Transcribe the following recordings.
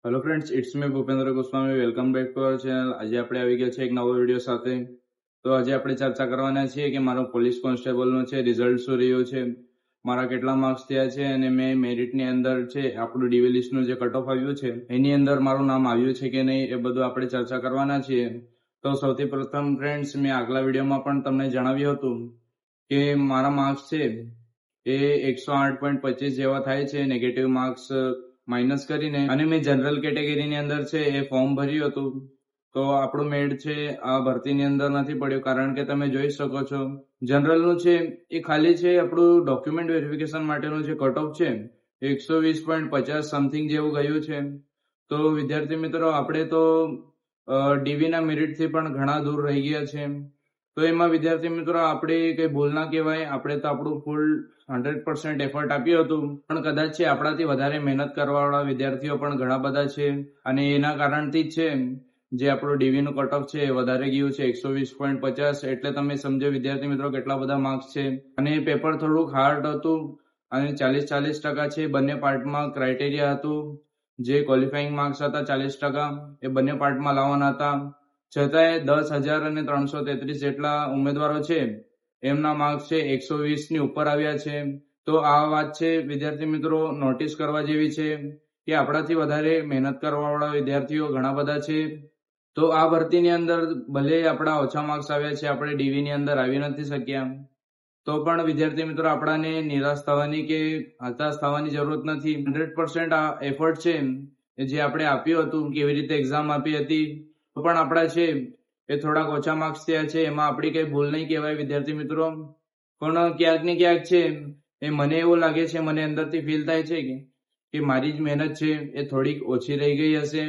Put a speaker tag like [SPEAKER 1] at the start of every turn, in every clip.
[SPEAKER 1] Hello friends, it's me Bhupendra Goswami. Welcome back to our channel. આજે આપણે આવી ગયા છે એક નવો વિડીયો સાથે. તો આજે આપણે ચર્ચા કરવાના છીએ કે મારો પોલીસ કોન્સ્ટેબલનું છે રિઝલ્ટ શું રહ્યું છે, મારા કેટલા માર્ક્સ થયા છે અને મેં મેરિટની અંદર છે આપણું ડીવી લિસ્ટનું જે કટ ઓફ આવ્યું છે એની અંદર મારું નામ આવ્યું છે કે નહીં, એ બધું આપણે ચર્ચા કરવાના છીએ. તો સૌથી પ્રથમ ફ્રેન્ડ્સ, મેં આગલા વિડીયોમાં પણ તમને જણાવ્યું હતું કે મારા માર્ક્સ છે એ 108.25 જેવા થાય છે નેગેટિવ માર્ક્સ માઇનસ કરીને, અને મેં જનરલ કેટેગરીની અંદર છે એ ફોર્મ ભર્યું હતું. તો આપણું મેડ છે આ ભરતીની અંદર નથી પડ્યું, કારણ કે તમે જોઈ શકો છો જનરલનું છે એ ખાલી છે આપણું ડોક્યુમેન્ટ વેરિફિકેશન માટેનું જે કટ ઓફ છે 120.50 સમથિંગ જેવું ગયું છે. તો વિદ્યાર્થી મિત્રો, આપણે તો ડીવીના મેરિટથી પણ ઘણા દૂર રહી ગયા છે. તો એમાં વિદ્યાર્થી મિત્રો આપણે કઈ ભૂલ ના કહેવાય, આપણે તો આપણું ફૂલ 100% એફર્ટ આપ્યું હતું, પણ કદાચ છે આપણાથી વધારે મહેનત કરવાવાળા વિદ્યાર્થીઓ પણ ઘણા બધા છે, અને એના કારણથી જ છે જે આપણું ડીવી નું કટ ઓફ છે એ વધારે ગયું છે 120.50. એટલે તમે સમજો વિદ્યાર્થી મિત્રો કેટલા બધા માર્ક્સ છે. અને પેપર થોડુંક હાર્ડ હતું, અને 40% છે બંને પાર્ટમાં ક્રાઇટેરિયા હતું. જે ક્વોલિફાઈંગ માર્ક્સ હતા 40% એ બંને પાર્ટમાં લાવવાના હતા. છતાંય 10,333 જેટલા ઉમેદવારો છે એમના માર્ક્સ છે 120 ની ઉપર આવ્યા છે. તો આ વાત છે વિદ્યાર્થી મિત્રો નોટિસ કરવા જેવી છે કે આપણાથી વધારે મહેનત કરવાવાળા વિદ્યાર્થીઓ ઘણા બધા છે. તો આ ભરતીની અંદર ભલે આપણા ઓછા માર્ક્સ આવ્યા છે, આપણે ડીવી ની અંદર આવી નથી શક્યા, તો પણ વિદ્યાર્થી મિત્રો આપણાને નિરાશ થવાની કે હતાશ થવાની જરૂરત નથી. 100% આ એફર્ટ છે જે આપણે આપ્યું હતું, કેવી રીતે એક્ઝામ આપી હતી, તો પણ આપણા છે એ થોડાક ઓછા માર્ક્સ થયા છે. એમાં આપણી કઈ ભૂલ નહીં કહેવાય વિદ્યાર્થી મિત્રો, પણ ક્યાંક ને ક્યાંક છે એ મને એવું લાગે છે, મને અંદરથી ફીલ થાય છે કે મારી જ મહેનત છે એ થોડીક ઓછી રહી ગઈ હશે,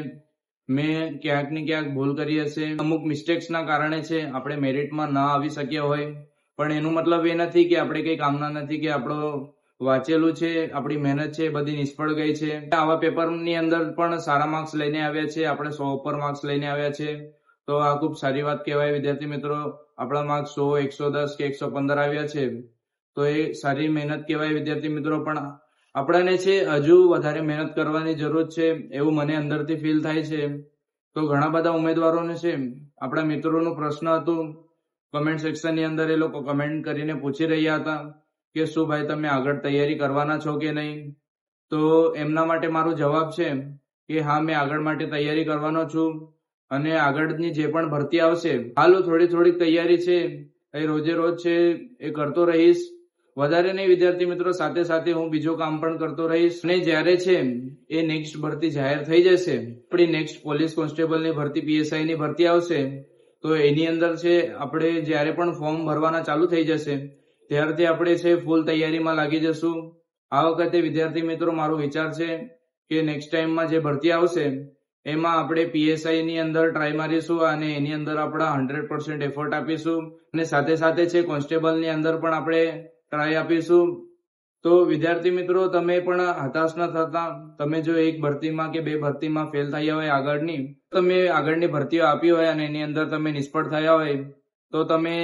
[SPEAKER 1] મેં ક્યાંક ને ક્યાંક ભૂલ કરી હશે. અમુક મિસ્ટેક્સના કારણે છે આપણે મેરિટમાં ના આવી શક્યા હોય, પણ એનું મતલબ એ નથી કે આપણે કઈ કામના નથી, કે આપણો વાંચેલું છે આપણી મહેનત છે બધી નિષ્ફળ ગઈ છે. આવા પેપરની અંદર પણ સારા માર્ક્સ લઈને આવ્યા છે, આપણે 100 ઉપર માર્ક્સ લઈને આવ્યા છે. તો આ ખૂબ સારી વાત કહેવાય વિદ્યાર્થી મિત્રો. આપણા માર્ક્સ 100, 110 કે 115 આવ્યા છે તો એ સારી મહેનત કહેવાય વિદ્યાર્થી મિત્રો. પણ આપણાને છે હજુ વધારે મહેનત કરવાની જરૂર છે એવું મને અંદરથી ફીલ થાય છે. તો ઘણા બધા ઉમેદવારોને છે આપણા મિત્રોનું પ્રશ્ન હતું, કમેન્ટ સેક્શનની અંદર એ લોકો કમેન્ટ કરીને પૂછી રહ્યા હતા કે શું ભાઈ તમે આગળ તૈયારી કરવાના છો કે નહીં. તો એમના માટે મારો જવાબ છે કે હા, મેં આગળ માટે તૈયારી કરવાનો છું, અને આગળની જે પણ ભરતી આવશે હાલ થોડી તૈયારી છે એ રોજે રોજ છે એ કરતો રહીશ. વધારે નહીં વિદ્યાર્થી મિત્રો, સાથે સાથે હું બીજું કામ પણ કરતો રહીશ. અને જ્યારે છે એ નેક્સ્ટ ભરતી જાહેર થઈ જશે, આપણી નેક્સ્ટ પોલીસ કોન્સ્ટેબલની ભરતી, પીએસઆઈ ની ભરતી આવશે, તો એની અંદર છે આપણે જ્યારે પણ ફોર્મ ભરવાના ચાલુ થઈ જશે ત્યારથી આપણે છે ફૂલ તૈયારીમાં લાગી જશું. આ વખતે વિદ્યાર્થી મિત્રો મારો વિચાર છે કે નેક્સ્ટ ટાઈમમાં જે ભરતી આવશે એમાં આપણે પીએસઆઈ ની અંદર ટ્રાય મારીશું, અને એની અંદર આપણા 100% એફર્ટ આપીશું, અને સાથે સાથે છે કોન્સ્ટેબલ ની અંદર પણ આપણે ટ્રાય આપીશું. તો વિદ્યાર્થી મિત્રો તમે પણ હતાશ ન થતા. તમે જો એક ભરતીમાં કે બે ભરતીમાં ફેલ થયા હોય આગળની, તમે આગળની ભરતીઓ આપી હોય અને એની અંદર તમે નિષ્ફળ થયા હોય, તો તમે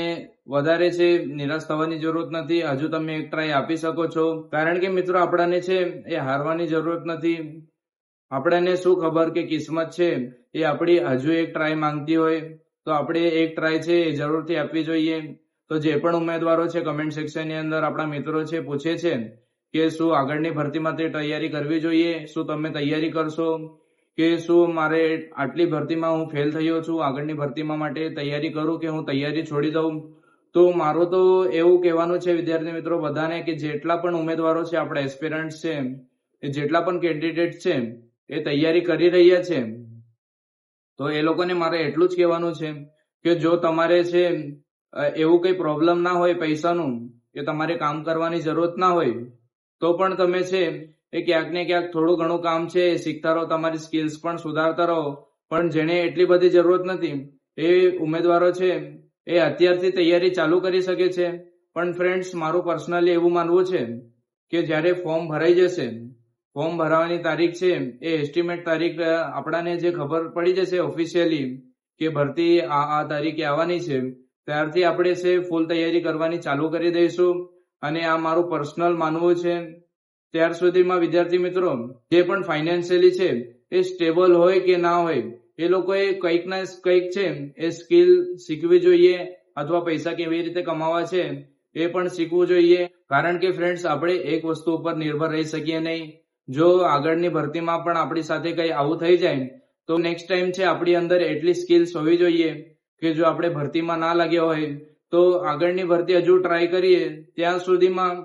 [SPEAKER 1] વધારે છે નિરાશ થવાની જરૂરત નથી. હજુ તમે એક ટ્રાય આપી શકો છો, કારણ કે મિત્રો આપણાને છે એ હારવાની જરૂરત નથી. આપણને શું ખબર કે કિસ્મત છે એ આપણી હજુ એક ટ્રાય માંગતી હોય, તો આપણે એક ટ્રાય છે એ જરૂરથી આપવી જોઈએ. તો જે પણ ઉમેદવારો છે કમેન્ટ સેક્શનની અંદર આપણા મિત્રો છે પૂછે છે કે શું આગળની ભરતીમાં તે તૈયારી કરવી જોઈએ, શું તમે તૈયારી કરશો, કે શું મારે આટલી ભરતીમાં હું ફેલ થયો છું, આગળની ભરતીમાં માટે તૈયારી કરું કે હું તૈયારી છોડી દઉં. તો મારું તો એવું કહેવાનું છે વિદ્યાર્થી મિત્રો બધાને કે જેટલા પણ ઉમેદવારો છે, આપણા એસ્પિરન્ટ છે, એ જેટલા પણ કેન્ડિડેટ છે એ તૈયારી કરી રહ્યા છે, તો એ લોકોને મારે એટલું જ કહેવાનું છે કે જો તમારે છે એવું કઈ પ્રોબ્લેમ ના હોય પૈસાનું, કે તમારે કામ કરવાની જરૂરત ના હોય, તો પણ તમે છે એ ક્યાંક ને ક્યાંક થોડું ઘણું કામ છે શીખતા રહો, તમારી સ્કિલ્સ પણ સુધારતા રહો. પણ જેને એટલી બધી જરૂરત નથી એ ઉમેદવારો છે એ અત્યારથી તૈયારી ચાલુ કરી શકે છે. પણ ફ્રેન્ડ્સ, મારું પર્સનલી એવું માનવું છે કે જ્યારે ફોર્મ ભરાઈ જશે, ફોર્મ ભરાવાની તારીખ છે એ એસ્ટિમેટ તારીખ આપણાને જે ખબર પડી જશે ઓફિશિયલી કે ભરતી આ તારીખે આવવાની છે, ત્યારથી આપણે છે ફૂલ તૈયારી કરવાની ચાલુ કરી દઈશું. અને આ મારું પર્સનલ માનવું છે. ત્યાર સુધીમાં વિદ્યાર્થી મિત્રો જે પણ ફાઇનાન્શિયલી છે એ સ્ટેબલ હોય કે ના હોય, એ લોકોએ કંઈક ના કંઈક છે એ સ્કિલ શીખવી જોઈએ, અથવા પૈસા કેવી રીતે કમાવા છે એ પણ શીખવું જોઈએ. કારણ કે ફ્રેન્ડ્સ, આપણે એક વસ્તુ ઉપર નિર્ભર રહી શકીએ નહીં. જો આગળની ભરતીમાં પણ આપણી સાથે કંઈ આવું થઈ જાય તો નેક્સ્ટ ટાઈમ છે આપણી અંદર એટલી સ્કિલ્સ હોવી જોઈએ કે જો આપણે ભરતીમાં ના લાગ્યા હોય તો આગળની ભરતી હજુ ટ્રાય કરીએ ત્યાં સુધીમાં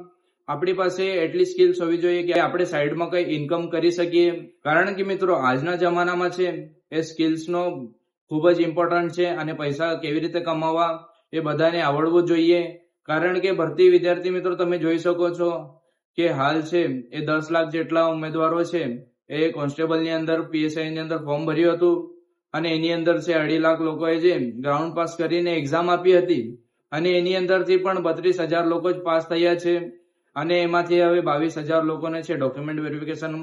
[SPEAKER 1] આપણી પાસે એટલી સ્કિલ્સ હોવી જોઈએ કે આપણે સાઈડમાં કઈ ઇન્કમ કરી શકીએ. કારણ કે મિત્રો, આજના જમાનામાં છે એ સ્કિલ્સનો ખૂબ જ ઇમ્પોર્ટન્ટ છે, અને પૈસા કેવી રીતે કમાવા એ બધાને આવડવું જોઈએ. કારણ કે ભરતી વિદ્યાર્થી મિત્રો, તમે જોઈ શકો છો કે હાલ છે એ 10 લાખ જેટલા ઉમેદવારો છે એ કોન્સ્ટેબલની અંદર, પીએસઆઈ ની અંદર ફોર્મ ભર્યું હતું, અને એની અંદર છે 2.5 લાખ લોકોએ જે ગ્રાઉન્ડ પાસ કરીને એક્ઝામ આપી હતી, અને એની અંદરથી પણ 32,000 લોકો જ પાસ થયા છે. અને એમાંથી હવે 22,000 લોકોને છે ડોક્યુમેન્ટ વેરિફિકેશન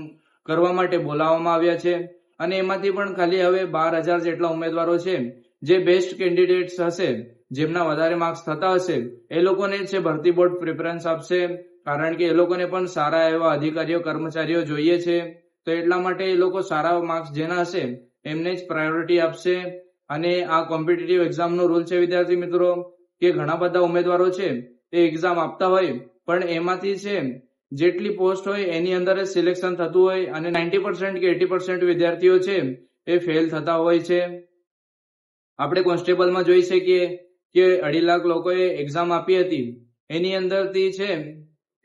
[SPEAKER 1] કરવા માટે બોલાવવામાં આવ્યા છે, અને એમાંથી પણ ખાલી હવે 12,000 જેટલા ઉમેદવારો છે જે બેસ્ટ કેન્ડિડેટ્સ હશે, જેમના વધારે માર્ક્સ થતા હશે, એ લોકોને છે ભરતી બોર્ડ પ્રિફરન્સ આપશે. કારણ કે એ લોકોને પણ સારા એવા અધિકારીઓ, કર્મચારીઓ જોઈએ છે, તો એટલા માટે એ લોકો સારા માર્ક્સ જેના હશે એમને જ પ્રાયોરિટી આપશે. અને આ કોમ્પિટિટિવ એક્ઝામનો રૂલ છે વિદ્યાર્થી મિત્રો કે ઘણા બધા ઉમેદવારો છે એ એક્ઝામ આપતા હોય, પણ એમાંથી છે જેટલી પોસ્ટ હોય એની અંદર જ સિલેક્શન થતું હોય, અને 90% કે 80% વિદ્યાર્થીઓ છે એ ફેલ થતા હોય છે. આપણે કોન્સ્ટેબલમાં જોઈ શકીએ કે 2.5 લાખ લોકોએ એક્ઝામ આપી હતી, એની અંદરથી છે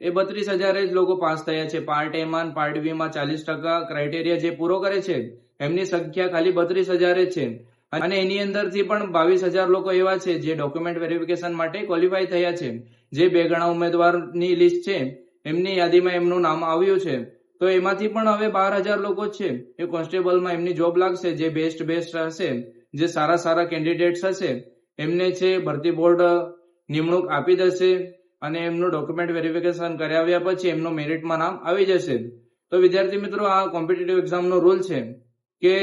[SPEAKER 1] એ 32,000 જ લોકો પાસ થયા છે. પાર્ટ એ માં, પાર્ટ બી માં 40% ક્રાઇટેરિયા જે પૂરો કરે છે એમની સંખ્યા ખાલી 32,000 જ છે, અને એની અંદરથી પણ 22,000 લોકો એવા છે જે ડોક્યુમેન્ટ વેરિફિકેશન માટે ક્વોલિફાય થયા છે. જે 2 ગણા ઉમેદવારની લિસ્ટ છે એમની યાદીમાં એમનું નામ આવ્યું છે, તો એમાંથી પણ હવે 12,000 લોકો છે એ કોન્સ્ટેબલમાં એમની જોબ લાગશે. જે બેસ્ટ હશે, જે સારા કેન્ડિડેટ્સ હશે, એમને છે ભરતી બોર્ડ નિમણૂક આપી દેશે, અને એમનું ડોક્યુમેન્ટ વેરિફિકેશન કરાવ્યા પછી એમનું મેરિટમાં નામ આવી જશે. તો વિદ્યાર્થી મિત્રો, આ કોમ્પિટિટિવ એક્ઝામનો રૂલ છે કે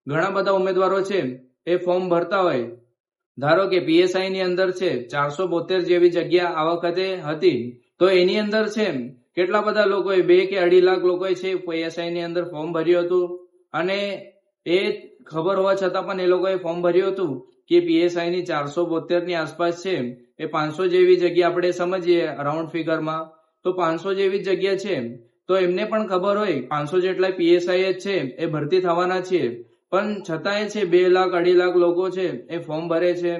[SPEAKER 1] ઘણા બધા ઉમેદવારો છે એ ફોર્મ ભરતા હોય. ધારો કે પીએસઆઈ ની અંદર છે 472 જેવી જગ્યા આ વખતે હતી, તો એની અંદર છે કેટલા બધા લોકોએ 2 કે 2.5 લાખ લોકોએ છે પીએસઆઈ ની અંદર ફોર્મ ભર્યું હતું, અને એ ખબર હોવા છતાં પણ એ લોકોએ ફોર્મ ભર્યું હતું કે પીએસઆઈ ની 472 ની આસપાસ છે એ 500 જેવી જગ્યા આપણે સમજીએ રાઉન્ડ ફિગરમાં, તો 500 જેવી જગ્યા છે, તો એમને પણ ખબર હોય 500 જેટલા પીએસઆઈ જ છે એ ભરતી થવાના છે, પણ છતાંય છે 2 લાખ 2.5 લાખ લોકો છે એ ફોર્મ ભરે છે.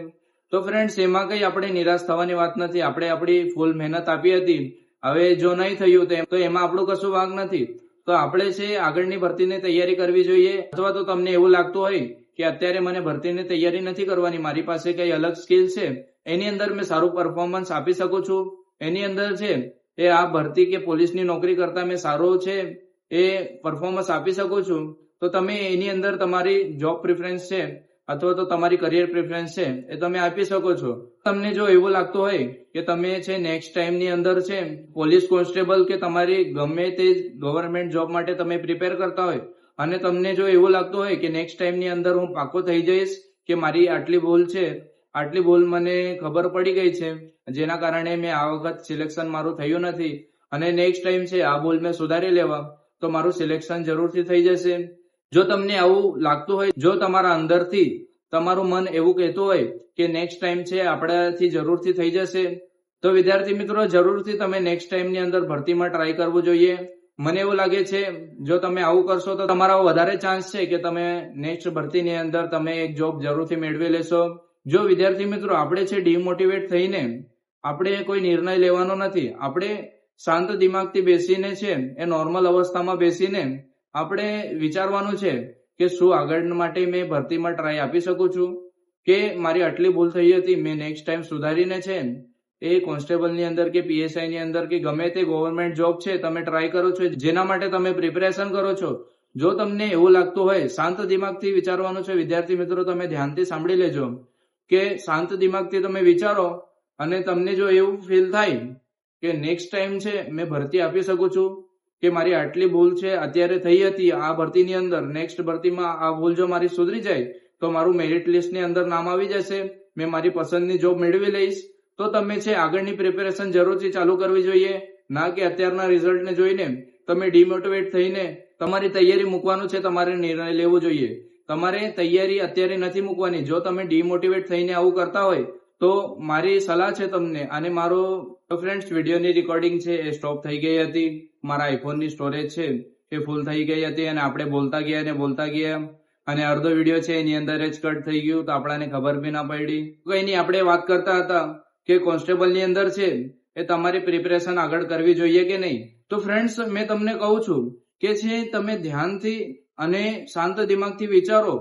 [SPEAKER 1] તો ફ્રેન્ડ્સ, એમાં કઈ આપણે નિરાશ થવાની વાત નથી. આપણે આપણી ફૂલ મહેનત આપી હતી, હવે જો નહીં થયું તો એમાં આપણું કશું વાંક નથી. તો આપણે છે આગળની ભરતીની તૈયારી કરવી જોઈએ. અથવા તો તમને એવું લાગતું હોય કે અત્યારે મને ભરતીની તૈયારી નથી કરવાની, મારી પાસે કઈ અલગ સ્કિલ છે, એની અંદર મેં સારું પરફોર્મન્સ આપી શકું છું, એની અંદર છે એ આ ભરતી કે પોલીસની નોકરી કરતા મેં સારું છે એ પરફોર્મન્સ આપી શકું છું, તો તમે એની અંદર તમારી જોબ પ્રિફરન્સ છે અથવા તો તમારી કરિયર પ્રિફરન્સ છે એ તમે આપી શકો છો. તમને જો એવું લાગતું હોય કે તમે છે નેક્સ્ટ ટાઈમ ની અંદર છે પોલીસ કોન્સ્ટેબલ કે તમારી ગમે તે ગવર્નમેન્ટ જોબ માટે તમે પ્રિપેર કરતા હોય, અને તમને જો એવું લાગતું હોય કે નેક્સ્ટ ટાઈમ ની અંદર હું પાકો થઈ જઈશ કે મારી આટલી ભૂલ છે, આટલી ભૂલ મને ખબર પડી ગઈ છે, જેના કારણે મેં આ વખત સિલેક્શન મારું થયું નથી, અને નેક્સ્ટ ટાઈમ છે આ ભૂલ મેં સુધારી લેવા, તો મારું સિલેક્શન જરૂરથી થઈ જશે. જો તમને આવું લાગતું હોય, જો તમારા અંદરથી તમારું મન એવું કહેતું હોય કે નેક્સ્ટ ટાઈમ છે આપણાથી જરૂરથી થઈ જશે, તો વિદ્યાર્થી મિત્રો, જરૂરથી તમે નેક્સ્ટ ટાઈમની અંદર ભરતીમાં ટ્રાય કરવું જોઈએ. મને એવું લાગે છે જો તમે આવું કરશો તો તમારા વધારે ચાન્સ છે કે તમે નેક્સ્ટ ભરતીની અંદર તમે એક જોબ જરૂરથી મેળવી લેશો. જો વિદ્યાર્થી મિત્રો, આપણે છે ડિમોટિવેટ થઈને આપણે કોઈ નિર્ણય લેવાનો નથી. આપણે શાંત દિમાગથી બેસીને છે એ નોર્મલ અવસ્થામાં બેસીને આપણે વિચારવાનું છે કે શું આગળ માટે મેં ભરતીમાં ટ્રાય આપી શકું છું, કે મારી આટલી ભૂલ થઈ હતી, મેં નેક્સ્ટ ટાઈમ સુધારીને છે એ કોન્સ્ટેબલની અંદર કે પીએસઆઈ ની અંદર કે ગમે તે ગવર્નમેન્ટ જોબ છે તમે ટ્રાય કરો છો, જેના માટે તમે પ્રિપેરેશન કરો છો. જો તમને એવું લાગતું હોય, શાંત દિમાગથી વિચારવાનું છે વિદ્યાર્થી મિત્રો, તમે ધ્યાનથી સાંભળી લેજો કે શાંત દિમાગથી તમે વિચારો, અને તમને જો એવું ફીલ થાય કે નેક્સ્ટ ટાઈમ છે મેં ભરતી આપી શકું છું, કે મારી આટલી ભૂલ છે અત્યારે થઈ હતી આ ભરતીની અંદર, નેક્સ્ટ ભરતીમાં આ ભૂલ જો મારી સુધરી જાય તો મારું મેરિટ લિસ્ટની અંદર નામ આવી જશે, મેં મારી પસંદની જોબ મેળવી લઈશ, તો તમે છે આગળની પ્રિપેરેશન જરૂરથી ચાલુ કરવી જોઈએ. ના કે અત્યારના રિઝલ્ટને જોઈને તમે ડિમોટિવેટ થઈને તમારી તૈયારી મૂકવાનું છે, તમારે નિર્ણય લેવો જોઈએ. તમારે તૈયારી અત્યારે નથી મૂકવાની. જો તમે ડિમોટિવેટ થઈને આવું કરતા હોય તો મારી સલાહ છે તમને. અને મારો ફ્રેન્ડ્સ વિડીયોની રેકોર્ડિંગ છે એ સ્ટોપ થઈ ગઈ હતી. મારા આઈફોનની સ્ટોરેજ છે એ ફૂલ થઈ ગઈ હતી અને આપણે બોલતા ગયા અને અડધો વિડીયો છે એની અંદર જ કટ થઈ ગયું, તો આપણાને ખબર બી ના પડી. કઈ નહીં, આપણે વાત કરતા હતા કે કોન્સ્ટેબલની અંદર છે એ તમારી પ્રિપેરેશન આગળ કરવી જોઈએ કે નહીં. તો ફ્રેન્ડ્સ, મેં તમને કહું છું કે છે તમે ધ્યાનથી અને શાંત દિમાગથી વિચારો.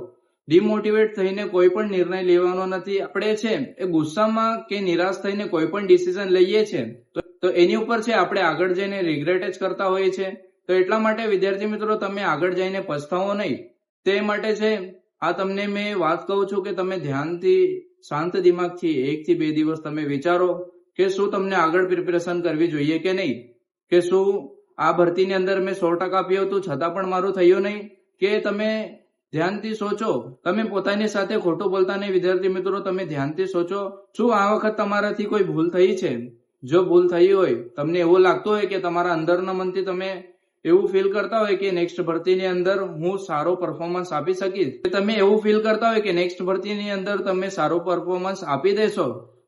[SPEAKER 1] ડિમોટિવેટ થઈને કોઈ પણ નિર્ણય લેવાનો નથી. આપણે છે એ ગુસ્સામાં કે નિરાશ થઈને કોઈ પણ ડિસિઝન લઈએ છે તો એની ઉપર છે આપણે આગળ જઈને રિગ્રેટ જ કરતા હોઈએ છે. તો એટલા માટે વિદ્યાર્થી મિત્રો, તમે આગળ જઈને પછતાવો નહીં. તે માટે છે આ તમને મેં વાત કહું છું કે તમે ધ્યાનથી શાંત દિમાગથી 1 થી 2 દિવસ તમે વિચારો કે શું તમને આગળ પ્રિપેરેશન કરવી જોઈએ કે નહીં. કે શું આ ભરતીની અંદર મેં 100% આપ્યું હતું છતાં પણ મારું થયું નહીં. કે તમે ધ્યાનથી સોચો. તમે પોતાની સાથે ખોટું બોલતા નહીં વિદ્યાર્થી મિત્રો. તમે ધ્યાનથી સોચો, શું આ વખત તમારાથી કોઈ ભૂલ થઈ છે? જો ભૂલ થઈ હોય, તમને એવું લાગતું હોય કે તમારા અંદરના મનથી તમે એવું ફીલ કરતા હોય કે નેક્સ્ટ ભરતીની અંદર હું સારો પરફોર્મન્સ આપી શકીશ, તમે એવું ફીલ કરતા હોય કે નેક્સ્ટ ભરતીની અંદર તમે સારો પરફોર્મન્સ આપી દેશો,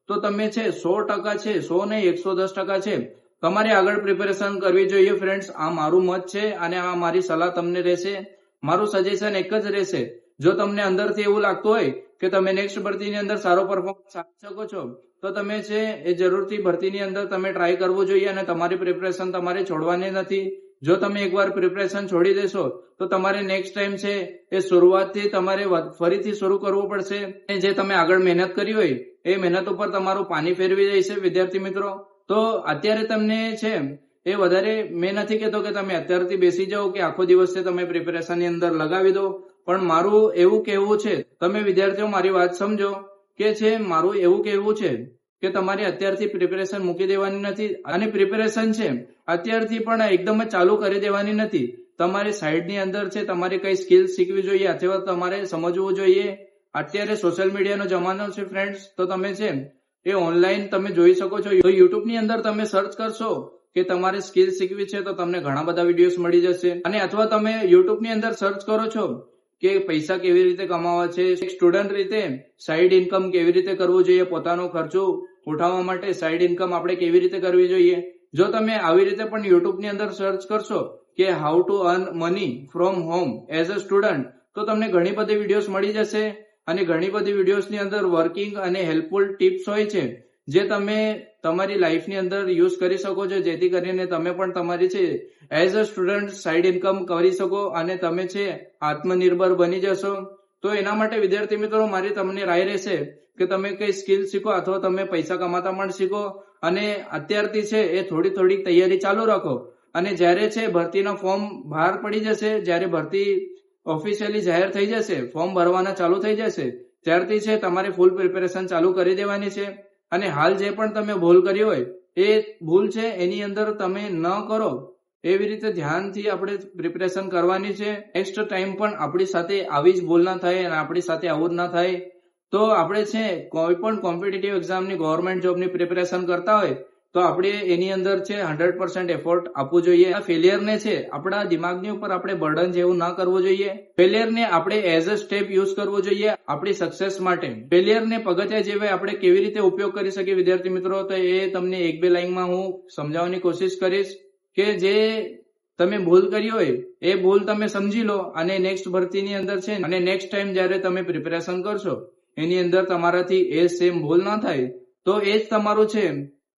[SPEAKER 1] તો તમે છે 100% છે, 100 નહીં 110% છે તમારે આગળ પ્રિપેરેશન કરવી જોઈએ. ફ્રેન્ડ્સ, આ મારું મત છે અને આ મારી સલાહ તમને રહેશે. મારું સજેશન એક જ રહેશે. જો તમને અંદરથી એવું લાગતું હોય કે તમે નેક્સ્ટ ભરતીની અંદર સારો પરફોર્મન્સ આપી શકો છો, તો તમે છે એ જરૂરથી ભરતીની અંદર તમે ટ્રાય કરવું જોઈએ અને તમારી પ્રિપેરેશન તમારે છોડવાની નથી. જો તમે એકવાર પ્રિપેરેશન છોડી દેશો તો તમારે નેક્સ્ટ ટાઈમ છે એ શરૂઆતથી તમારે ફરીથી શરૂ કરવું પડશે. જે તમે આગળ મહેનત કરી હોય એ મહેનત ઉપર તમારું પાણી ફેરવી જાય છે વિદ્યાર્થી મિત્રો. તો અત્યારે તમને છે એ વધારે મેં નથી કહેતો કે તમે અત્યારથી બેસી જાઓ કે આખો દિવસ છે તમે પ્રિપેરેશનની અંદર લગાવી દો. પણ મારું એવું કહેવું છે, તમે વિદ્યાર્થીઓ મારી વાત સમજો કે છે મારું એવું કહેવું છે કે તમારે અત્યારથી પ્રિપેરેશન મૂકી દેવાની નથી. અને પ્રિપેરેશન છે અત્યારથી પણ એકદમ જ ચાલુ કરી દેવાની નથી. તમારી સાઈડની અંદર છે તમારે કઈ સ્કિલ શીખવી જોઈએ અથવા તમારે સમજવું જોઈએ. અત્યારે સોશિયલ મીડિયાનો જમાનો છે ફ્રેન્ડ્સ, તો તમે છે એ ઓનલાઈન તમે જોઈ શકો છો. તો યુટ્યુબની અંદર તમે સર્ચ કરશો કે તમારે સ્કિલ શીખવી છે તો તમને ઘણા બધા વિડીયોઝ મળી જશે. અને અથવા તમે યુટ્યુબની અંદર સર્ચ કરો છો કે પૈસા કેવી રીતે કમાવા છે, સ્ટુડન્ટ રીતે સાઈડ ઇન્કમ કેવી રીતે કરવું જોઈએ, પોતાનો ખર્ચો ઉઠાવવા માટે સાઈડ ઇન્કમ આપણે કેવી રીતે કરવી જોઈએ. જો તમે આવી રીતે પણ યુટ્યુબની અંદર સર્ચ કરશો કે how to earn money from home as a student, તો તમને ઘણી બધી વિડીયોઝ મળી જશે. અને ઘણી બધી વિડીયોઝની અંદર વર્કિંગ અને હેલ્પફુલ ટિપ્સ હોય છે જે તમે તમારી લાઈફની અંદર યુઝ કરી શકો છો, જેથી કરીને તમે પણ તમારી છે as a student side income કરી શકો અને તમે છે આત્મનિર્ભર બની જશો. તો એના માટે વિદ્યાર્થી મિત્રો મારી તમને રાય રહેશે કે તમે કઈ સ્કિલ શીખો અથવા તમે પૈસા કમાતા પણ શીખો. અને અત્યારથી છે એ થોડી થોડી તૈયારી ચાલુ રાખો. અને જ્યારે છે ભરતીના ફોર્મ બહાર પડી જશે, જ્યારે ભરતી ઓફિશિયલી જાહેર થઈ જશે, ફોર્મ ભરવાના ચાલુ થઈ જશે, ત્યારથી છે તમારે ફૂલ પ્રિપેરેશન ચાલુ કરી દેવાની છે. અને હાલ જે પણ તમે ભૂલ કરી હોય એ ભૂલ છે એની અંદર તમે ન કરો. એવી રીતે ધ્યાનથી આપણે પ્રિપેરેશન કરવાની છે. નેક્સ્ટ ટાઈમ પણ આપણી સાથે આવી જ ભૂલ ના થાય અને આપણી સાથે આવું જ ના થાય. તો આપણે છે કોઈ પણ કોમ્પિટિટિવ એક્ઝામની ગવર્મેન્ટ જોબની પ્રિપેરેશન કરતા હોય તો આપણે એની અંદર છે 100% એફર્ટ આપવું જોઈએ. આ ફેલિયરને છે આપણા દિમાગની ઉપર આપણે બર્ડન જેવું ના કરવું જોઈએ. ફેલિયરને આપણે એઝ અ સ્ટેપ યુઝ કરવું જોઈએ આપણી સક્સેસ માટે. ફેલિયરને પગથિયા જેવા આપણે કેવી રીતે ઉપયોગ કરી શકીએ વિદ્યાર્થી મિત્રો, તો એ તમને 1-2 લાઈનમાં હું સમજાવવાની કોશિશ કરીશ. કે જે તમે ભૂલ કરી હોય એ ભૂલ તમે સમજી લો અને નેક્સ્ટ ભરતીની અંદર છે અને નેક્સ્ટ ટાઈમ જયારે તમે પ્રિપેરેશન કરશો એની અંદર તમારાથી એ સેમ ભૂલ ના થાય, તો એ જ તમારું છે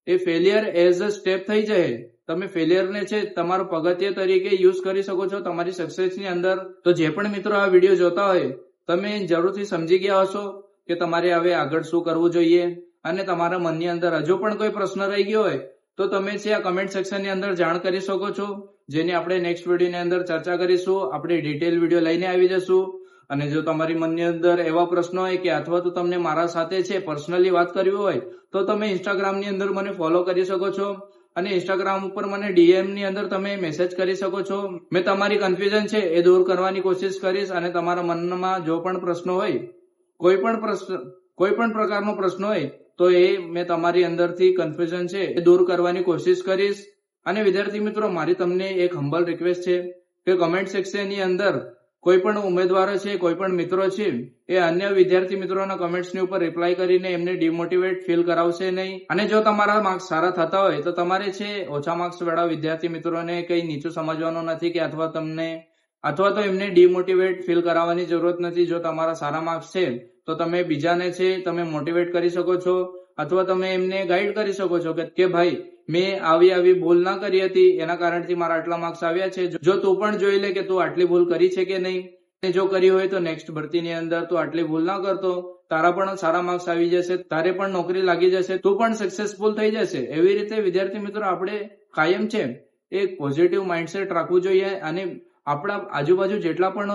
[SPEAKER 1] એ ફેલિયર એઝ અ સ્ટેપ થઈ જાય. તમે ફેલિયરને છે તમારો પગથિયા તરીકે યુઝ કરી શકો છો તમારી સક્સેસની અંદર. તો જે પણ મિત્રો આ વિડીયો જોતા હોય તમે જરૂરથી સમજી ગયા હશો કે તમારે હવે આગળ શું કરવું જોઈએ. અને તમારા મનની અંદર હજુ પણ કોઈ પ્રશ્ન રહી ગયો હોય તો તમે છે આ કમેન્ટ સેક્શનની અંદર જાણ કરી શકો છો, જેની આપણે નેક્સ્ટ વિડીયોની અંદર ચર્ચા કરીશું. આપણે ડિટેલ વિડીયો લઈને આવી જશું. અને જો તમારી મનની અંદર એવા પ્રશ્નો હોય કે અથવા તો તમને મારા સાથે છે પર્સનલી વાત કરવી હોય તો તમે ઇન્સ્ટાગ્રામની અંદર મને ફોલો કરી શકો છો અને ઇન્સ્ટાગ્રામ ઉપર મને ડીએમ ની અંદર તમે મેસેજ કરી શકો છો. મેં તમારી કન્ફ્યુઝન છે એ દૂર કરવાની કોશિશ કરીશ. અને તમારા મનમાં જો પણ પ્રશ્નો હોય, કોઈ પણ પ્રકારનો પ્રશ્ન હોય તો એ મેં તમારી અંદરથી કન્ફ્યુઝન છે એ દૂર કરવાની કોશિશ કરીશ. અને વિદ્યાર્થી મિત્રો, મારી તમને એક હમ્બલ રિક્વેસ્ટ છે કે કમેન્ટ સેક્શનની અંદર કોઈ પણ ઉમેદવારો છે, કોઈ પણ મિત્રો છે, એ અન્ય વિદ્યાર્થી મિત્રોના કમેન્ટ્સની ઉપર રિપ્લાય કરીને એમને ડિમોટિવેટ ફીલ કરાવશે નહીં. અને જો તમારા માર્ક્સ સારા થતા હોય તો તમારે છે ઓછા માર્ક્સ વાળા વિદ્યાર્થી મિત્રોને કઈ નીચું સમજવાનું નથી કે અથવા તો એમને ડિમોટિવેટ ફીલ કરાવવાની જરૂરત નથી. જો તમારા સારા માર્ક્સ છે તો તમે બીજાને છે તમે મોટિવેટ કરી શકો છો, અથવા તમે એમને ગાઈડ કરી શકો છો કે ભાઈ મેં આવી ભૂલ ના કરી હતી, એના કારણથી મારા આટલા માર્ક્સ આવ્યા છે. જો તું પણ જોઈ લે કે તું આટલી ભૂલ કરી છે કે નહીં, જો કરી હોય તો નેક્સ્ટ ભરતીની અંદર તું આટલી ભૂલ ના કરતો, તારા પણ સારા માર્ક્સ આવી જશે, તારે પણ નોકરી લાગી જશે, તું પણ સક્સેસફુલ થઈ જશે. એવી રીતે વિદ્યાર્થી મિત્રો આપણે કાયમ છે એક પોઝિટિવ માઇન્ડસેટ રાખવું જોઈએ. અને આપણા આજુબાજુ જેટલા પણ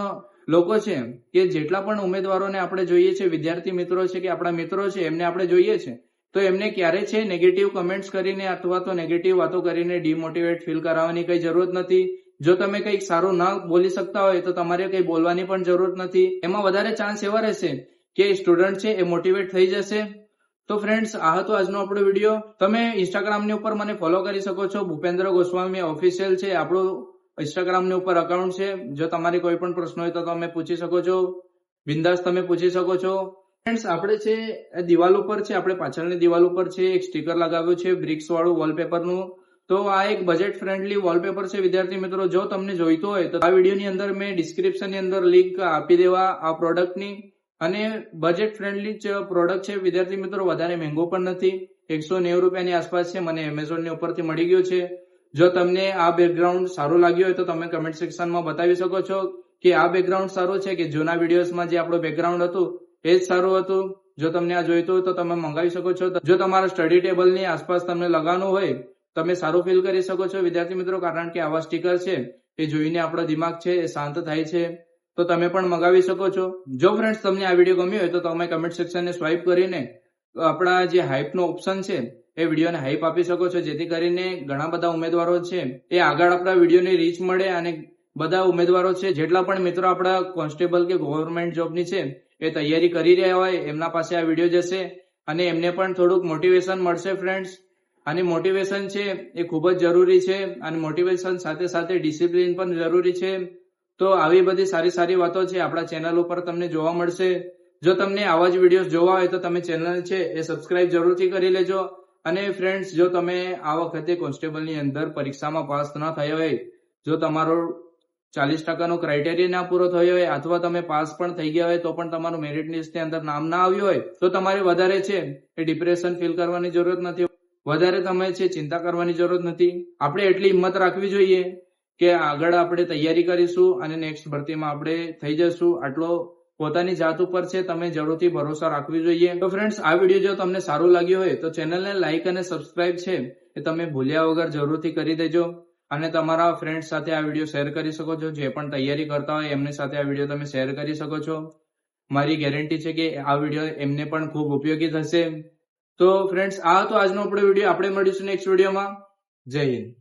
[SPEAKER 1] લોકો છે કે જેટલા પણ ઉમેદવારોને આપણે જોઈએ છે, વિદ્યાર્થી મિત્રો છે કે આપણા મિત્રો છે, એમને આપણે જોઈએ છે, તો એમને ક્યારે છે નેગેટિવ કમેન્ટ્સ કરીને અથવા તો નેગેટિવ વાતો કરીને ડિમોટિવેટ ફીલ કરાવવાની કઈ જરૂરત નથી. જો તમે કંઈક સારું ના બોલી શકતા હોય તો તમારે કંઈ બોલવાની પણ જરૂરત નથી. એમાં વધારે ચાન્સ એવા રહેશે કે સ્ટુડન્ટ છે એ મોટિવેટ થઈ જશે. તો ફ્રેન્ડ્સ, આ હતો આજનો આપણો વિડીયો. તમે ઇન્સ્ટાગ્રામની ઉપર મને ફોલો કરી શકો છો, ભૂપેન્દ્ર ગોસ્વામી ઓફિશિયલ છે આપણું ઇન્સ્ટાગ્રામની ઉપર અકાઉન્ટ છે. જો તમારી કોઈ પણ પ્રશ્ન હોય તો તમે પૂછી શકો છો, બિંદાસ તમે પૂછી શકો છો. ફ્રેન્ડ્સ, આપણે છે દિવાલ ઉપર છે, આપણે પાછળની દિવાલ ઉપર છે એક સ્ટીકર લગાવ્યું છે બ્રિક્સ વાળું વોલપેપરનું. તો આ એક બજેટ ફ્રેન્ડલી વોલપેપર છે વિદ્યાર્થી મિત્રો. જો તમને જોઈતું હોય તો આ વિડીયોની અંદર મેં ડિસ્ક્રિપ્શનની અંદર લિંક આપી દેવા આ પ્રોડક્ટની. અને બજેટ ફ્રેન્ડલી પ્રોડક્ટ છે વિદ્યાર્થી મિત્રો, વધારે મહેંગો પણ નથી, 190 રૂપિયાની આસપાસ છે. મને એમેઝોનની ઉપરથી મળી ગયું છે. જો તમને આ બેકગ્રાઉન્ડ સારું લાગ્યું હોય તો તમે કમેન્ટ સેક્શનમાં બતાવી શકો છો કે આ બેકગ્રાઉન્ડ સારું છે કે જૂના વિડીયોઝમાં જે આપણું બેકગ્રાઉન્ડ હતું એ જ સારું હતું. જો તમને આ જોઈતું હોય તો તમે મંગાવી શકો છો. જો તમારા સ્ટડી ટેબલની આસપાસ તમને લગાવવાનું હોય, તમે સારું ફીલ કરી શકો છો વિદ્યાર્થી મિત્રો, કારણ કે આવા સ્ટીકર છે એ જોઈને આપણો દિમાગ છે એ શાંત થાય છે. તો તમે પણ મંગાવી શકો છો. જો ફ્રેન્ડ્સ તમને આ વિડીયો ગમ્યો હોય તો તમે કમેન્ટ સેક્શનને સ્વાઇપ કરીને આપણા જે હાઇપનો ઓપ્શન છે એ વિડીયોને હાઇપ આપી શકો છો, જેથી કરીને ઘણા બધા ઉમેદવારો છે એ આગળ આપણા વિડીયોની રીચ મળે. અને બધા ઉમેદવારો છે જેટલા પણ મિત્રો આપણા કોન્સ્ટેબલ કે ગવર્મેન્ટ જોબની છે એ તૈયારી કરી રહ્યા હોય, એમના પાસે આ વિડીયો જશે અને એમને પણ થોડુંક મોટિવેશન મળશે ફ્રેન્ડ્સ. અને મોટિવેશન છે એ ખૂબ જ જરૂરી છે, અને મોટિવેશન સાથે સાથે ડિસિપ્લિન પણ જરૂરી છે. તો આવી બધી સારી સારી વાતો છે આપણા ચેનલ ઉપર તમને જોવા મળશે. જો તમને આવા જ વિડીયોઝ જોવા હોય તો તમે ચેનલ છે એ સબસ્ક્રાઇબ જરૂરથી કરી લેજો. અને ફ્રેન્ડ્સ, જો તમે આ વખતે કોન્સ્ટેબલની અંદર પરીક્ષામાં પાસ ન થયા હોય, જો તમારો 40% ક્રાઇટેરિયા ના પૂરો થયો હોય, અથવા તમે પાસ પણ થઈ ગયા હોય તો પણ તમારું મેરિટ લિસ્ટની અંદર નામ ના આવ્યું હોય, તો તમારે વધારે છે એ ડિપ્રેશન ફીલ કરવાની જરૂરત નથી, વધારે તમે છે ચિંતા કરવાની જરૂરત નથી. આપણે એટલી હિંમત રાખવી જોઈએ કે આગળ આપણે તૈયારી કરીશું અને નેક્સ્ટ ભરતીમાં આપણે થઈ જશું. આટલો પોતાની જાત ઉપર છે તમે જરૂરથી ભરોસા રાખવી જોઈએ. તો ફ્રેન્ડ્સ, આ વિડીયો જો તમને સારું લાગ્યું હોય તો ચેનલને લાઈક અને સબસ્ક્રાઇબ છે એ તમે ભૂલ્યા વગર જરૂરથી કરી દેજો. અને તમારા ફ્રેન્ડ્સ સાથે આ વિડીયો શેર કરી શકો છો. જે પણ તૈયારી કરતા હોય એમની સાથે આ વિડીયો તમે શેર કરી શકો છો. મારી ગેરંટી છે કે આ વિડીયો એમને પણ ખૂબ ઉપયોગી થશે. તો ફ્રેન્ડ્સ, આ હતો આજનો આપણો વિડીયો. આપણે મળીશું નેક્સ્ટ વિડીયોમાં. જય હિન્દ.